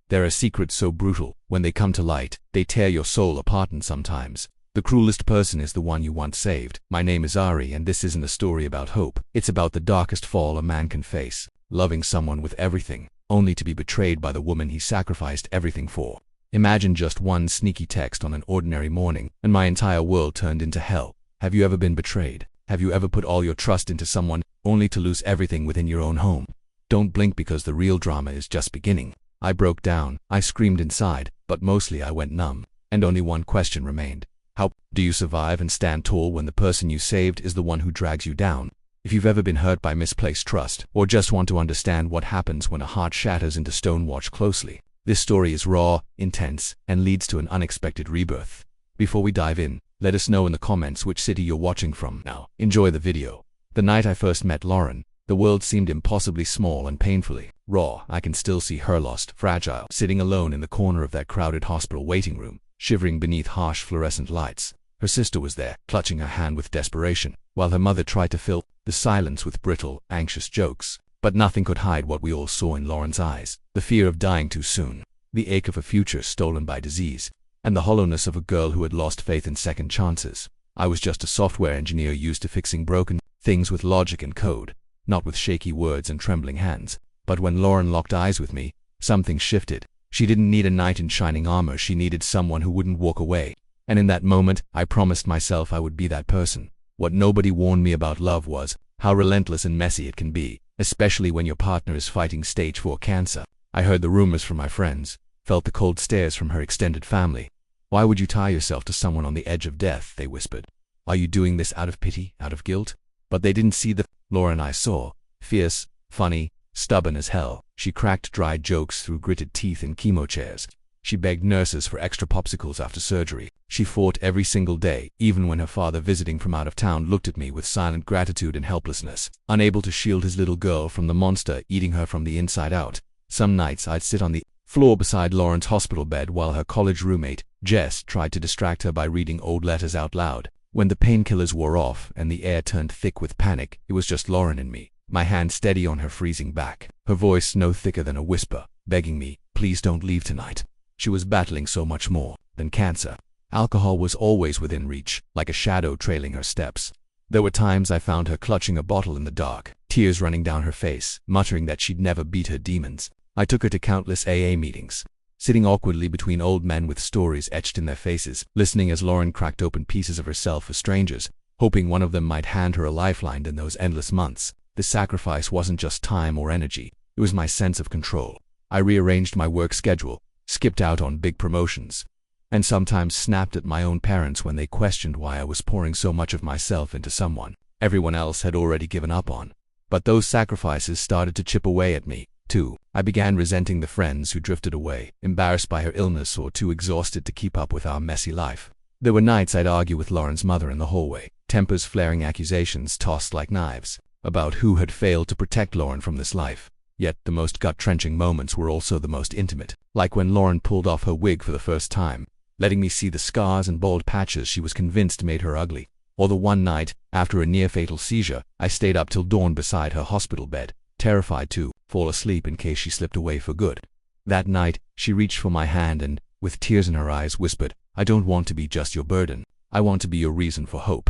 There are secrets so brutal, when they come to light, they tear your soul apart, and sometimes the cruelest person is the one you once saved. My name is Ari, and this isn't a story about hope. It's about the darkest fall a man can face, loving someone with everything, only to be betrayed by the woman he sacrificed everything for. Imagine just one sneaky text on an ordinary morning, and my entire world turned into hell. Have you ever been betrayed? Have you ever put all your trust into someone, only to lose everything within your own home? Don't blink, because the real drama is just beginning. I broke down, I screamed inside, but mostly I went numb, and only one question remained. How do you survive and stand tall when the person you saved is the one who drags you down? If you've ever been hurt by misplaced trust, or just want to understand what happens when a heart shatters into stone, watch closely. This story is raw, intense, and leads to an unexpected rebirth. Before we dive in, let us know in the comments which city you're watching from. Now, enjoy the video. The night I first met Lauren, the world seemed impossibly small and painfully raw. I can still see her, lost, fragile, sitting alone in the corner of that crowded hospital waiting room, shivering beneath harsh fluorescent lights. Her sister was there, clutching her hand with desperation, while her mother tried to fill the silence with brittle, anxious jokes. But nothing could hide what we all saw in Lauren's eyes: the fear of dying too soon, the ache of a future stolen by disease, and the hollowness of a girl who had lost faith in second chances. I was just a software engineer used to fixing broken things with logic and code, not with shaky words and trembling hands. But when Lauren locked eyes with me, something shifted. She didn't need a knight in shining armor, she needed someone who wouldn't walk away. And in that moment, I promised myself I would be that person. What nobody warned me about love was how relentless and messy it can be, especially when your partner is fighting stage 4 cancer. I heard the rumors from my friends, felt the cold stares from her extended family. Why would you tie yourself to someone on the edge of death, they whispered. Are you doing this out of pity, out of guilt? But they didn't see the Lauren I saw, fierce, funny, stubborn as hell. She cracked dry jokes through gritted teeth in chemo chairs. She begged nurses for extra popsicles after surgery. She fought every single day, even when her father, visiting from out of town, looked at me with silent gratitude and helplessness, unable to shield his little girl from the monster eating her from the inside out. Some nights I'd sit on the floor beside Lauren's hospital bed while her college roommate, Jess, tried to distract her by reading old letters out loud. When the painkillers wore off and the air turned thick with panic, it was just Lauren and me, my hand steady on her freezing back, her voice no thicker than a whisper, begging me, please don't leave tonight. She was battling so much more than cancer. Alcohol was always within reach, like a shadow trailing her steps. There were times I found her clutching a bottle in the dark, tears running down her face, muttering that she'd never beat her demons. I took her to countless AA meetings, sitting awkwardly between old men with stories etched in their faces, listening as Lauren cracked open pieces of herself for strangers, hoping one of them might hand her a lifeline in those endless months. The sacrifice wasn't just time or energy, it was my sense of control. I rearranged my work schedule, skipped out on big promotions, and sometimes snapped at my own parents when they questioned why I was pouring so much of myself into someone everyone else had already given up on. But those sacrifices started to chip away at me, too. I began resenting the friends who drifted away, embarrassed by her illness or too exhausted to keep up with our messy life. There were nights I'd argue with Lauren's mother in the hallway, tempers flaring, accusations tossed like knives, about who had failed to protect Lauren from this life. Yet the most gut-wrenching moments were also the most intimate, like when Lauren pulled off her wig for the first time, letting me see the scars and bald patches she was convinced made her ugly. Or the one night, after a near-fatal seizure, I stayed up till dawn beside her hospital bed, terrified to fall asleep in case she slipped away for good. That night, she reached for my hand and, with tears in her eyes, whispered, I don't want to be just your burden. I want to be your reason for hope.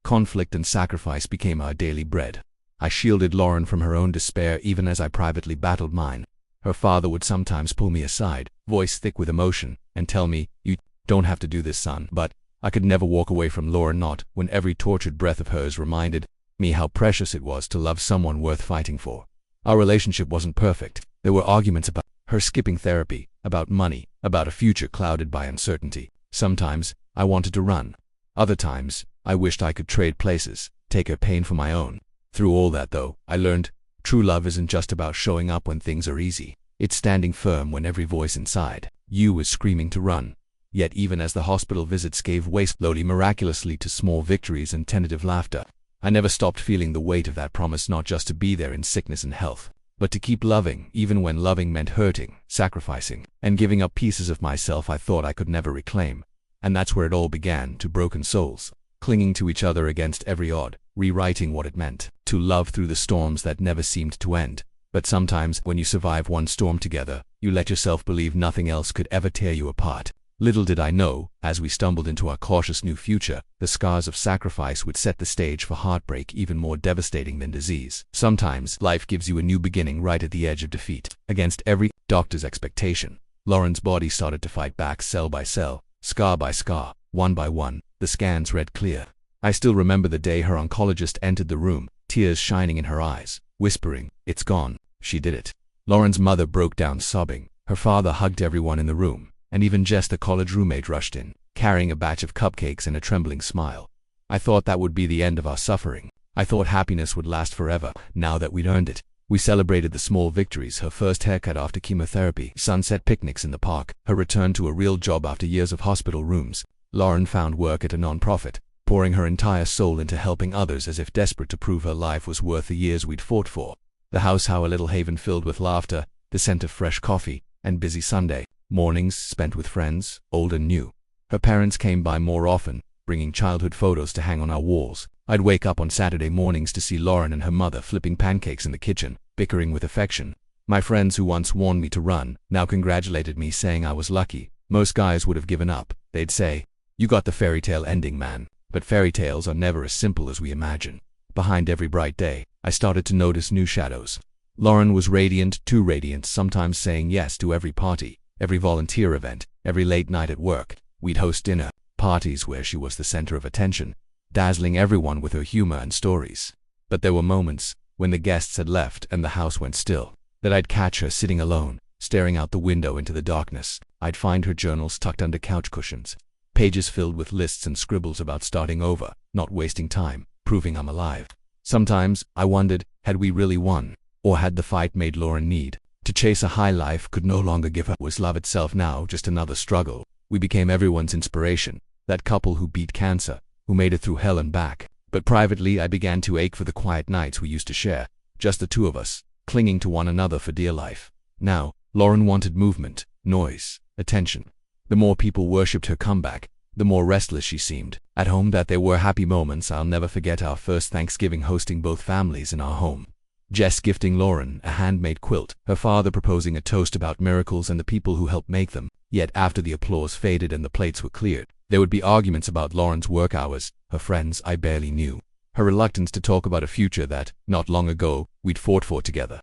Conflict and sacrifice became our daily bread. I shielded Lauren from her own despair even as I privately battled mine. Her father would sometimes pull me aside, voice thick with emotion, and tell me, you don't have to do this, son. But I could never walk away from Lauren, not when every tortured breath of hers reminded me how precious it was to love someone worth fighting for. Our relationship wasn't perfect. There were arguments about her skipping therapy, about money, about a future clouded by uncertainty. Sometimes I wanted to run. Other times, I wished I could trade places, take her pain for my own. Through all that, though, I learned true love isn't just about showing up when things are easy. It's standing firm when every voice inside you is screaming to run. Yet even as the hospital visits gave way slowly, miraculously, to small victories and tentative laughter, I never stopped feeling the weight of that promise, not just to be there in sickness and health, but to keep loving, even when loving meant hurting, sacrificing, and giving up pieces of myself I thought I could never reclaim. And that's where it all began, two broken souls, clinging to each other against every odd, rewriting what it meant to love through the storms that never seemed to end. But sometimes, when you survive one storm together, You let yourself believe nothing else could ever tear you apart. Little did I know, as we stumbled into our cautious new future, the scars of sacrifice would set the stage for heartbreak even more devastating than disease. Sometimes, life gives you a new beginning right at the edge of defeat. Against every doctor's expectation, Lauren's body started to fight back cell by cell, scar by scar, one by one. The scans read clear. I still remember the day her oncologist entered the room, tears shining in her eyes, whispering, "It's gone. She did it." Lauren's mother broke down sobbing. Her father hugged everyone in the room, and even Jess, the college roommate, rushed in, carrying a batch of cupcakes and a trembling smile. I thought that would be the end of our suffering. I thought happiness would last forever, now that we'd earned it. We celebrated the small victories: her first haircut after chemotherapy, sunset picnics in the park, her return to a real job after years of hospital rooms. Lauren found work at a non-profit, pouring her entire soul into helping others as if desperate to prove her life was worth the years we'd fought for. The house, how a little haven filled with laughter, the scent of fresh coffee, and busy Sunday mornings spent with friends, old and new. Her parents came by more often, bringing childhood photos to hang on our walls. I'd wake up on Saturday mornings to see Lauren and her mother flipping pancakes in the kitchen, bickering with affection. My friends who once warned me to run, now congratulated me, saying I was lucky. Most guys would have given up. They'd say, "You got the fairy tale ending, man." But fairy tales are never as simple as we imagine. Behind every bright day, I started to notice new shadows. Lauren was radiant, too radiant, sometimes saying yes to every party, every volunteer event, every late night at work. We'd host dinner parties where she was the center of attention, dazzling everyone with her humor and stories. But there were moments, when the guests had left and the house went still, that I'd catch her sitting alone, staring out the window into the darkness. I'd find her journals tucked under couch cushions, pages filled with lists and scribbles about starting over, not wasting time, proving I'm alive. Sometimes, I wondered, had we really won? Or had the fight made Lauren need to chase a high life could no longer give her? Was love itself now just another struggle? We became everyone's inspiration, that couple who beat cancer, who made it through hell and back. But privately, I began to ache for the quiet nights we used to share, just the two of us, clinging to one another for dear life. Now, Lauren wanted movement, noise, attention. The more people worshipped her comeback, the more restless she seemed. At home, that there were happy moments. I'll never forget our first Thanksgiving, hosting both families in our home. Jess gifting Lauren a handmade quilt, her father proposing a toast about miracles and the people who helped make them. Yet after the applause faded and the plates were cleared, there would be arguments about Lauren's work hours, her friends I barely knew, her reluctance to talk about a future that, not long ago, we'd fought for together.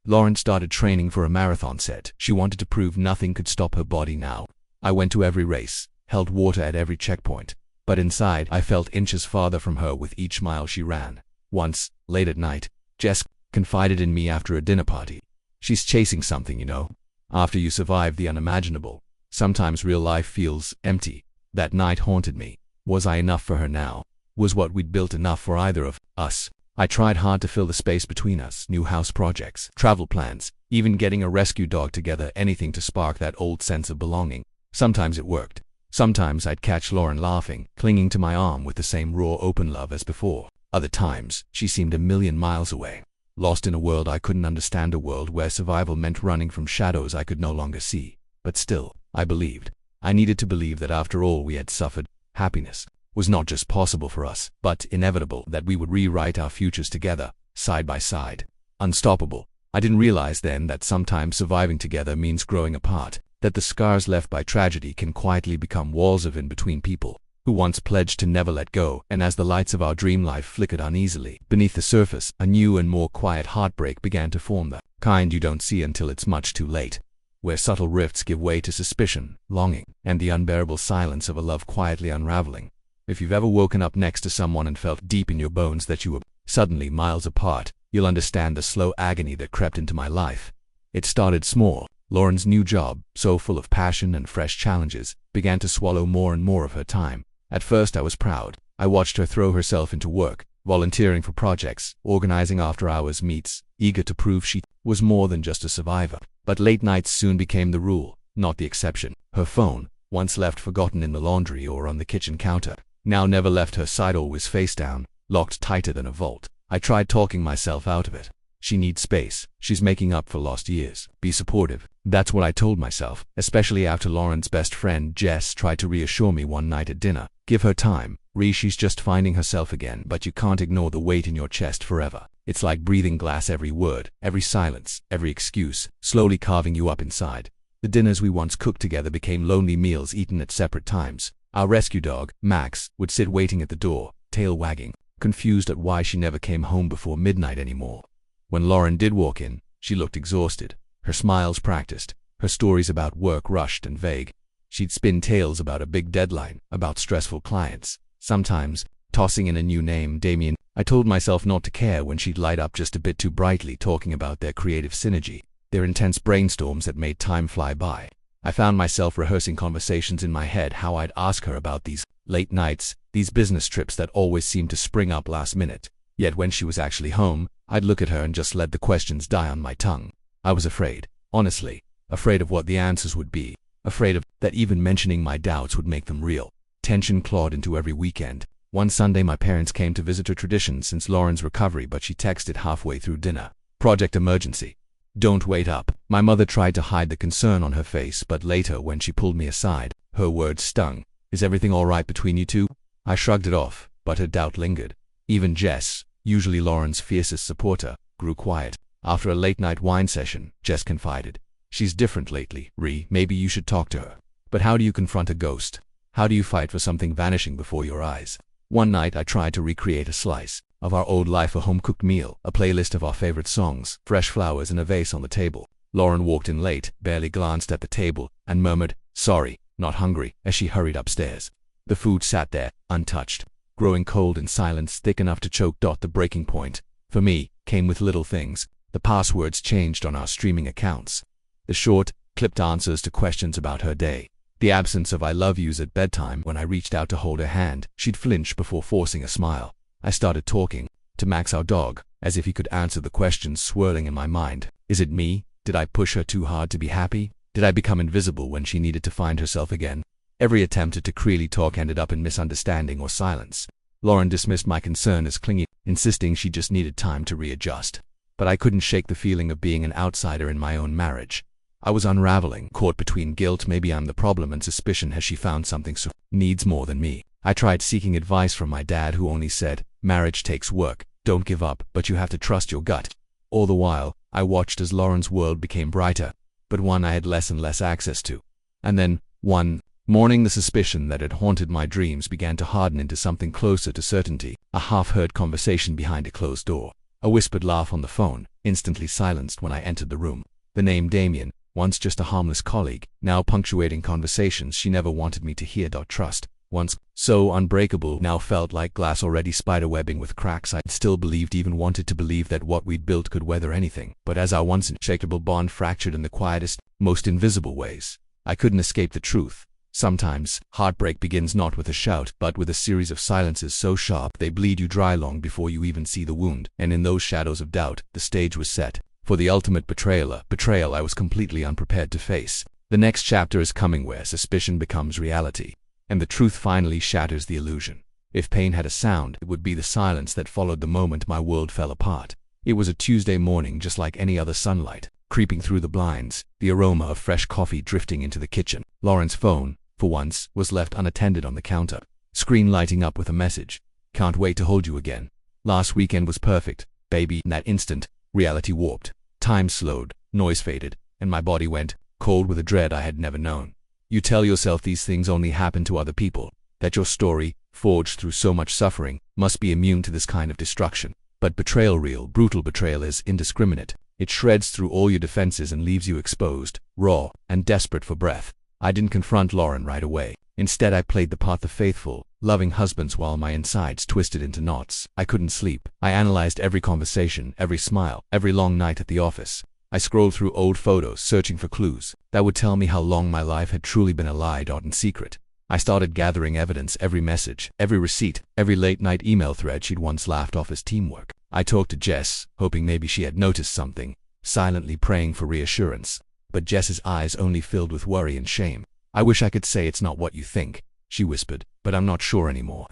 Lauren started training for a marathon set. She wanted to prove nothing could stop her body now. I went to every race, held water at every checkpoint, but inside I felt inches farther from her with each mile she ran. Once, late at night, Jess confided in me after a dinner party. "She's chasing something, you know. After you survive the unimaginable, sometimes real life feels empty." That night haunted me. Was I enough for her now? Was what we'd built enough for either of us? I tried hard to fill the space between us, new house projects, travel plans, even getting a rescue dog together, anything to spark that old sense of belonging. Sometimes it worked. Sometimes I'd catch Lauren laughing, clinging to my arm with the same raw, open love as before. Other times, she seemed a million miles away, lost in a world I couldn't understand, a world where survival meant running from shadows I could no longer see. But still, I believed. I needed to believe that after all we had suffered, happiness was not just possible for us, but inevitable, that we would rewrite our futures together, side by side. Unstoppable. I didn't realize then that sometimes surviving together means growing apart, that the scars left by tragedy can quietly become walls of in between people who once pledged to never let go. And as the lights of our dream life flickered uneasily beneath the surface, a new and more quiet heartbreak began to form, the kind you don't see until it's much too late, where subtle rifts give way to suspicion, longing, and the unbearable silence of a love quietly unraveling. If you've ever woken up next to someone and felt deep in your bones that you were suddenly miles apart, you'll understand the slow agony that crept into my life. It started small. Lauren's new job, so full of passion and fresh challenges, began to swallow more and more of her time. At first I was proud. I watched her throw herself into work, volunteering for projects, organizing after-hours meets, eager to prove she was more than just a survivor. But late nights soon became the rule, not the exception. Her phone, once left forgotten in the laundry or on the kitchen counter, now never left her side, always face down, locked tighter than a vault. I tried talking myself out of it. She needs space. She's making up for lost years. Be supportive. That's what I told myself, especially after Lauren's best friend Jess tried to reassure me one night at dinner. Give her time. She's just finding herself again, but you can't ignore the weight in your chest forever. It's like breathing glass, every word, every silence, every excuse, slowly carving you up inside. The dinners we once cooked together became lonely meals eaten at separate times. Our rescue dog, Max, would sit waiting at the door, tail wagging, confused at why she never came home before midnight anymore. When Lauren did walk in, she looked exhausted, her smiles practiced, her stories about work rushed and vague. She'd spin tales about a big deadline, about stressful clients, sometimes tossing in a new name, Damien. I told myself not to care when she'd light up just a bit too brightly, talking about their creative synergy, their intense brainstorms that made time fly by. I found myself rehearsing conversations in my head, how I'd ask her about these late nights, these business trips that always seemed to spring up last minute. Yet when she was actually home, I'd look at her and just let the questions die on my tongue. I was afraid, honestly, afraid of what the answers would be, afraid of that even mentioning my doubts would make them real. Tension clawed into every weekend. One Sunday my parents came to visit, her tradition since Lauren's recovery, but she texted halfway through dinner. Project emergency. Don't wait up. My mother tried to hide the concern on her face, but later when she pulled me aside, her words stung. Is everything all right between you two? I shrugged it off, but her doubt lingered. Even Jess, usually Lauren's fiercest supporter, grew quiet. After a late-night wine session, Jess confided, "She's different lately, maybe you should talk to her." But how do you confront a ghost? How do you fight for something vanishing before your eyes? One night I tried to recreate a slice of our old life, a home-cooked meal, a playlist of our favorite songs, fresh flowers and a vase on the table. Lauren walked in late, barely glanced at the table, and murmured, "Sorry, not hungry," as she hurried upstairs. The food sat there, untouched, growing cold in silence thick enough to choke. The breaking point, for me, came with little things. The passwords changed on our streaming accounts. The short, clipped answers to questions about her day. The absence of "I love yous" at bedtime. When I reached out to hold her hand, she'd flinch before forcing a smile. I started talking to Max, our dog, as if he could answer the questions swirling in my mind. Is it me? Did I push her too hard to be happy? Did I become invisible when she needed to find herself again? Every attempt to clearly talk ended up in misunderstanding or silence. Lauren dismissed my concern as clingy, insisting she just needed time to readjust. But I couldn't shake the feeling of being an outsider in my own marriage. I was unraveling, caught between guilt, maybe I'm the problem, and suspicion, has she found something so needs more than me? I tried seeking advice from my dad, who only said, "Marriage takes work, don't give up, but you have to trust your gut." All the while, I watched as Lauren's world became brighter, but one I had less and less access to. And then, one morning, the suspicion that had haunted my dreams began to harden into something closer to certainty. A half-heard conversation behind a closed door. A whispered laugh on the phone, instantly silenced when I entered the room. The name Damien, once just a harmless colleague, now punctuating conversations she never wanted me to hear. Trust, once so unbreakable, now felt like glass already spiderwebbing with cracks. I still believed, even wanted to believe, that what we'd built could weather anything. But as our once unshakable bond fractured in the quietest, most invisible ways, I couldn't escape the truth. Sometimes, heartbreak begins not with a shout, but with a series of silences so sharp they bleed you dry long before you even see the wound. And in those shadows of doubt, the stage was set for the ultimate betrayal, a betrayal I was completely unprepared to face. The next chapter is coming, where suspicion becomes reality, and the truth finally shatters the illusion. If pain had a sound, it would be the silence that followed the moment my world fell apart. It was a Tuesday morning, just like any other, sunlight creeping through the blinds, the aroma of fresh coffee drifting into the kitchen. Lauren's phone, for once, was left unattended on the counter, screen lighting up with a message. "Can't wait to hold you again. Last weekend was perfect, baby." In that instant, reality warped. Time slowed, noise faded, and my body went cold with a dread I had never known. You tell yourself these things only happen to other people, that your story, forged through so much suffering, must be immune to this kind of destruction. But betrayal, real, brutal betrayal, is indiscriminate. It shreds through all your defenses and leaves you exposed, raw, and desperate for breath. I didn't confront Lauren right away. Instead, I played the part of faithful, loving husbands while my insides twisted into knots. I couldn't sleep. I analyzed every conversation, every smile, every long night at the office. I scrolled through old photos, searching for clues that would tell me how long my life had truly been a lie in secret. I started gathering evidence, every message, every receipt, every late-night email thread she'd once laughed off as teamwork. I talked to Jess, hoping maybe she had noticed something, silently praying for reassurance. But Jess's eyes only filled with worry and shame. "I wish I could say it's not what you think," she whispered, "but I'm not sure anymore."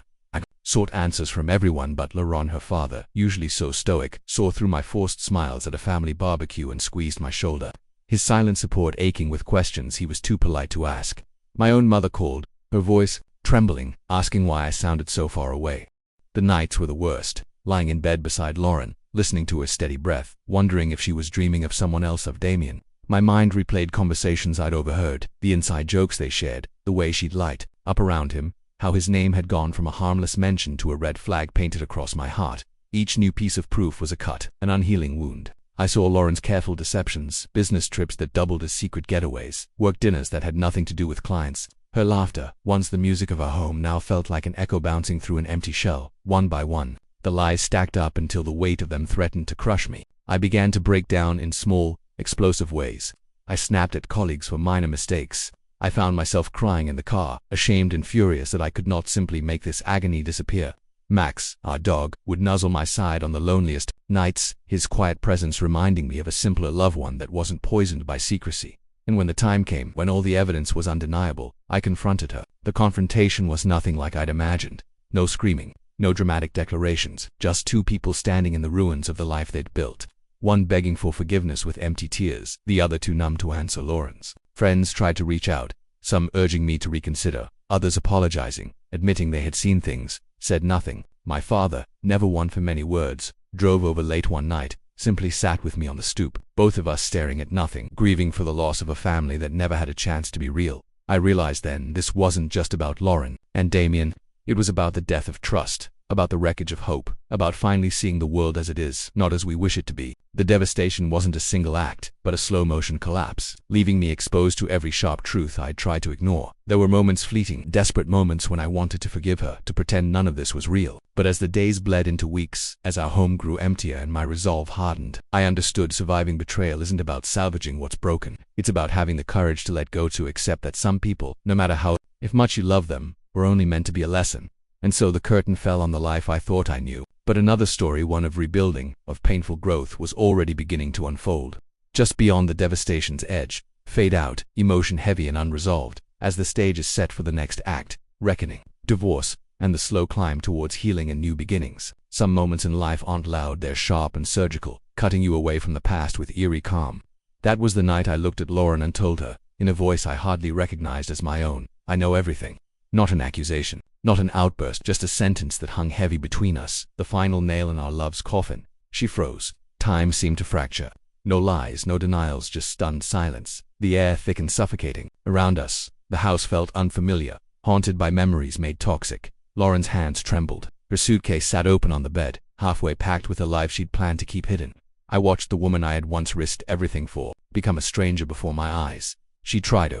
sought answers from everyone but Laurent, her father, usually so stoic, saw through my forced smiles at a family barbecue and squeezed my shoulder. His silent support aching with questions he was too polite to ask. My own mother called, her voice trembling, asking why I sounded so far away. The nights were the worst, lying in bed beside Lauren, listening to her steady breath, wondering if she was dreaming of someone else, of Damien. My mind replayed conversations I'd overheard, the inside jokes they shared, the way she'd light up around him, how his name had gone from a harmless mention to a red flag painted across my heart. Each new piece of proof was a cut, an unhealing wound. I saw Lauren's careful deceptions, business trips that doubled as secret getaways, work dinners that had nothing to do with clients. Her laughter, once the music of our home, now felt like an echo bouncing through an empty shell. One by one, the lies stacked up until the weight of them threatened to crush me. I began to break down in small, explosive ways. I snapped at colleagues for minor mistakes. I found myself crying in the car, ashamed and furious that I could not simply make this agony disappear. Max, our dog, would nuzzle my side on the loneliest nights, his quiet presence reminding me of a simpler loved one that wasn't poisoned by secrecy. And when the time came, when all the evidence was undeniable, I confronted her. The confrontation was nothing like I'd imagined. No screaming, no dramatic declarations, just two people standing in the ruins of the life they'd built. One begging for forgiveness with empty tears, the other too numb to answer Lauren's. Friends tried to reach out, some urging me to reconsider, others apologizing, admitting they had seen things, said nothing. My father, never one for many words, drove over late one night, simply sat with me on the stoop, both of us staring at nothing, grieving for the loss of a family that never had a chance to be real. I realized then this wasn't just about Lauren and Damien. It was about the death of trust, about the wreckage of hope, about finally seeing the world as it is, not as we wish it to be. The devastation wasn't a single act, but a slow-motion collapse, leaving me exposed to every sharp truth I'd tried to ignore. There were moments, fleeting, desperate moments, when I wanted to forgive her, to pretend none of this was real. But as the days bled into weeks, as our home grew emptier and my resolve hardened, I understood surviving betrayal isn't about salvaging what's broken. It's about having the courage to let go, to accept that some people, no matter how, if much you love them, were only meant to be a lesson. And so the curtain fell on the life I thought I knew. But another story, one of rebuilding, of painful growth, was already beginning to unfold. Just beyond the devastation's edge, fade out, emotion heavy and unresolved, as the stage is set for the next act, reckoning, divorce, and the slow climb towards healing and new beginnings. Some moments in life aren't loud, they're sharp and surgical, cutting you away from the past with eerie calm. That was the night I looked at Lauren and told her, in a voice I hardly recognized as my own, I know everything. Not an accusation, not an outburst, just a sentence that hung heavy between us, the final nail in our love's coffin. She froze. Time seemed to fracture. No lies, no denials, just stunned silence. The air thick and suffocating. Around us, the house felt unfamiliar, haunted by memories made toxic. Lauren's hands trembled. Her suitcase sat open on the bed, halfway packed with a life she'd planned to keep hidden. I watched the woman I had once risked everything for become a stranger before my eyes. She tried.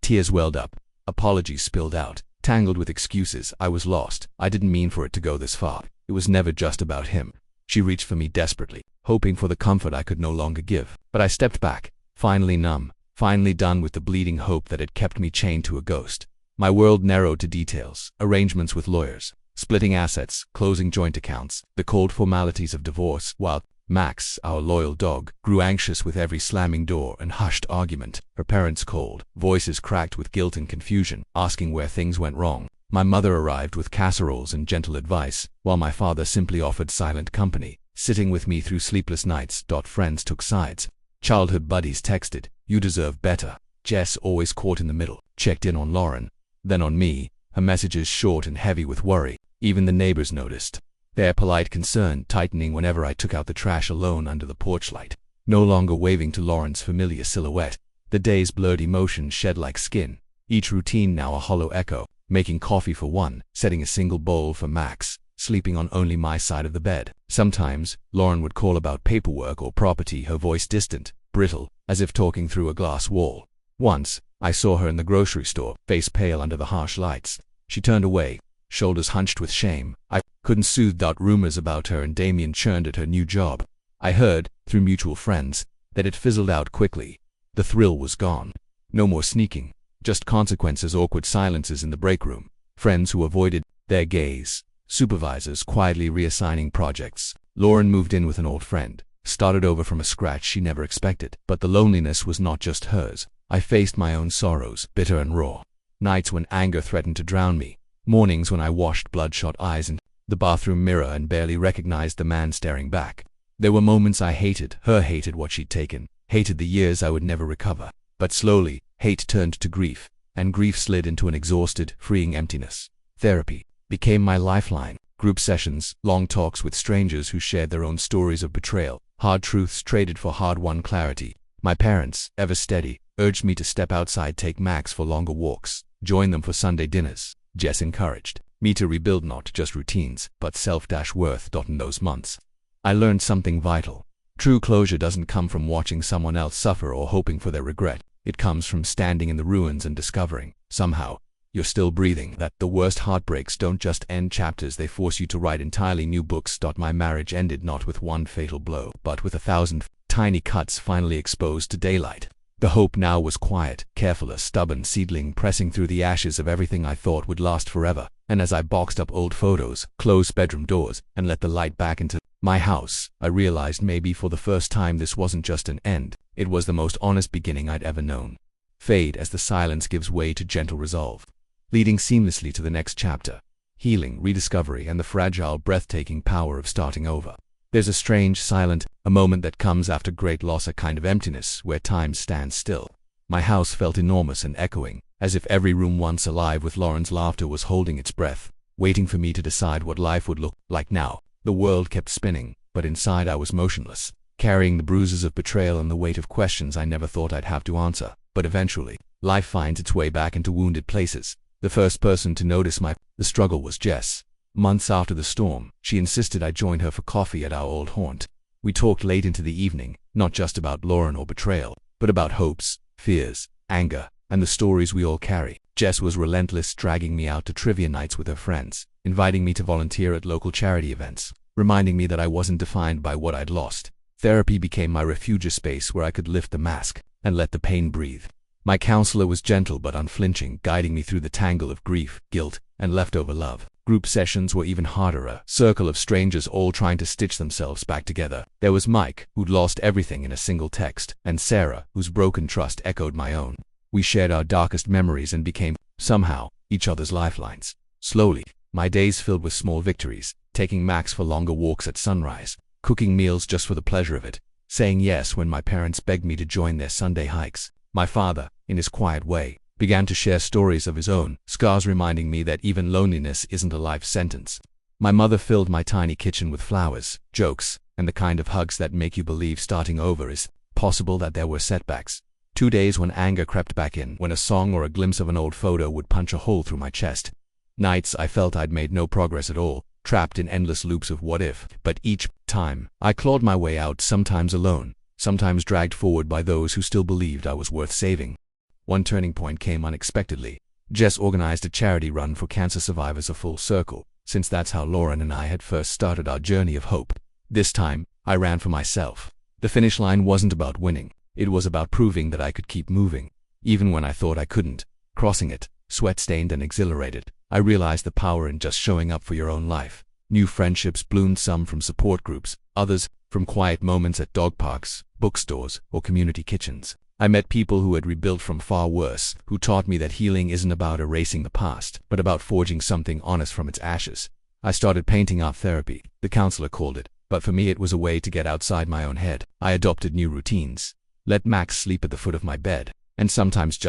Tears welled up. Apologies spilled out. Tangled with excuses, I was lost. I didn't mean for it to go this far. It was never just about him. She reached for me desperately, hoping for the comfort I could no longer give. But I stepped back, finally numb, finally done with the bleeding hope that had kept me chained to a ghost. My world narrowed to details, arrangements with lawyers, splitting assets, closing joint accounts, the cold formalities of divorce, while Max, our loyal dog, grew anxious with every slamming door and hushed argument. Her parents called, voices cracked with guilt and confusion, asking where things went wrong. My mother arrived with casseroles and gentle advice, while my father simply offered silent company, sitting with me through sleepless nights. Friends took sides. Childhood buddies texted, you deserve better. Jess, always caught in the middle, checked in on Lauren, then on me, her messages short and heavy with worry. Even the neighbors noticed, their polite concern tightening whenever I took out the trash alone under the porch light. No longer waving to Lauren's familiar silhouette, the day's blurred emotions shed like skin, each routine now a hollow echo, making coffee for one, setting a single bowl for Max, sleeping on only my side of the bed. Sometimes, Lauren would call about paperwork or property, her voice distant, brittle, as if talking through a glass wall. Once, I saw her in the grocery store, face pale under the harsh lights. She turned away, shoulders hunched with shame. I couldn't soothe. Rumors about her and Damien churned at her new job. I heard, through mutual friends, that it fizzled out quickly. The thrill was gone. No more sneaking, just consequences, awkward silences in the break room, friends who avoided their gaze, supervisors quietly reassigning projects. Lauren moved in with an old friend, started over from a scratch she never expected. But the loneliness was not just hers. I faced my own sorrows, bitter and raw. Nights when anger threatened to drown me, Mornings when I washed bloodshot eyes in the bathroom mirror and barely recognized the man staring back. There were moments I hated her, hated what she'd taken, hated the years I would never recover. But slowly, hate turned to grief, and grief slid into an exhausted, freeing emptiness. Therapy became my lifeline. Group sessions, long talks with strangers who shared their own stories of betrayal, hard truths traded for hard-won clarity. My parents, ever steady, urged me to step outside, take Max for longer walks, join them for Sunday dinners. Jess encouraged me to rebuild not just routines, but self-worth. In those months, I learned something vital. True closure doesn't come from watching someone else suffer or hoping for their regret. It comes from standing in the ruins and discovering, somehow, you're still breathing. That the worst heartbreaks don't just end chapters, they force you to write entirely new books. My marriage ended not with one fatal blow, but with 1,000 tiny cuts finally exposed to daylight. The hope now was quiet, careful, a stubborn seedling pressing through the ashes of everything I thought would last forever. And as I boxed up old photos, closed bedroom doors, and let the light back into my house, I realized maybe for the first time this wasn't just an end, it was the most honest beginning I'd ever known. Fade as the silence gives way to gentle resolve, leading seamlessly to the next chapter. Healing, rediscovery, and the fragile, breathtaking power of starting over. There's a strange, silent, a moment that comes after great loss, a kind of emptiness where time stands still. My house felt enormous and echoing, as if every room once alive with Lauren's laughter was holding its breath, waiting for me to decide what life would look like now. The world kept spinning, but inside I was motionless, carrying the bruises of betrayal and the weight of questions I never thought I'd have to answer. But eventually, life finds its way back into wounded places. The first person to notice the struggle was Jess. Months after the storm, she insisted I join her for coffee at our old haunt. We talked late into the evening, not just about Lauren or betrayal, but about hopes, fears, anger, and the stories we all carry. Jess was relentless, dragging me out to trivia nights with her friends, inviting me to volunteer at local charity events, reminding me that I wasn't defined by what I'd lost. Therapy became my refuge, a space where I could lift the mask and let the pain breathe. My counselor was gentle but unflinching, guiding me through the tangle of grief, guilt, and leftover love. Group sessions were even harder, a circle of strangers all trying to stitch themselves back together. There was Mike, who'd lost everything in a single text, and Sarah, whose broken trust echoed my own. We shared our darkest memories and became, somehow, each other's lifelines. Slowly, my days filled with small victories, taking Max for longer walks at sunrise, cooking meals just for the pleasure of it, saying yes when my parents begged me to join their Sunday hikes. My father, in his quiet way, began to share stories of his own scars, reminding me that even loneliness isn't a life sentence. My mother filled my tiny kitchen with flowers, jokes, and the kind of hugs that make you believe starting over is possible. That there were setbacks. 2 days when anger crept back in, when a song or a glimpse of an old photo would punch a hole through my chest. Nights I felt I'd made no progress at all, trapped in endless loops of what if. But each time, I clawed my way out, sometimes alone, sometimes dragged forward by those who still believed I was worth saving. One turning point came unexpectedly. Jess organized a charity run for cancer survivors, a full circle, since that's how Lauren and I had first started our journey of hope. This time, I ran for myself. The finish line wasn't about winning. It was about proving that I could keep moving, even when I thought I couldn't. Crossing it, sweat-stained and exhilarated, I realized the power in just showing up for your own life. New friendships bloomed, some from support groups, others from quiet moments at dog parks, bookstores, or community kitchens. I met people who had rebuilt from far worse, who taught me that healing isn't about erasing the past, but about forging something honest from its ashes. I started painting art therapy, the counselor called it, but for me it was a way to get outside my own head. I adopted new routines. Let Max sleep at the foot of my bed, and sometimes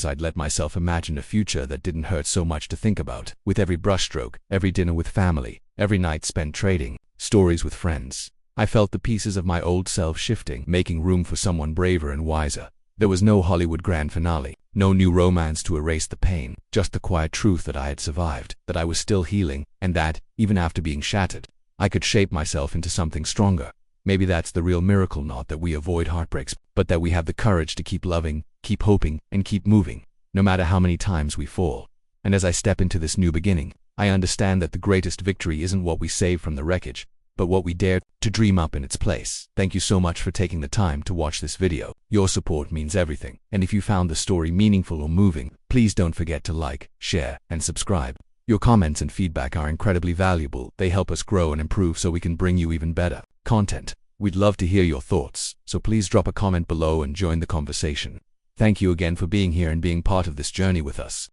I'd let myself imagine a future that didn't hurt so much to think about. With every brushstroke, every dinner with family, every night spent trading stories with friends, I felt the pieces of my old self shifting, making room for someone braver and wiser. There was no Hollywood grand finale, no new romance to erase the pain, just the quiet truth that I had survived, that I was still healing, and that, even after being shattered, I could shape myself into something stronger. Maybe that's the real miracle, not that we avoid heartbreaks, but that we have the courage to keep loving, keep hoping, and keep moving, no matter how many times we fall. And as I step into this new beginning, I understand that the greatest victory isn't what we save from the wreckage, but what we dare to dream up in its place. Thank you so much for taking the time to watch this video. Your support means everything, and if you found the story meaningful or moving, please don't forget to like, share, and subscribe. Your comments and feedback are incredibly valuable. They help us grow and improve so we can bring you even better content. We'd love to hear your thoughts, so please drop a comment below and join the conversation. Thank you again for being here and being part of this journey with us.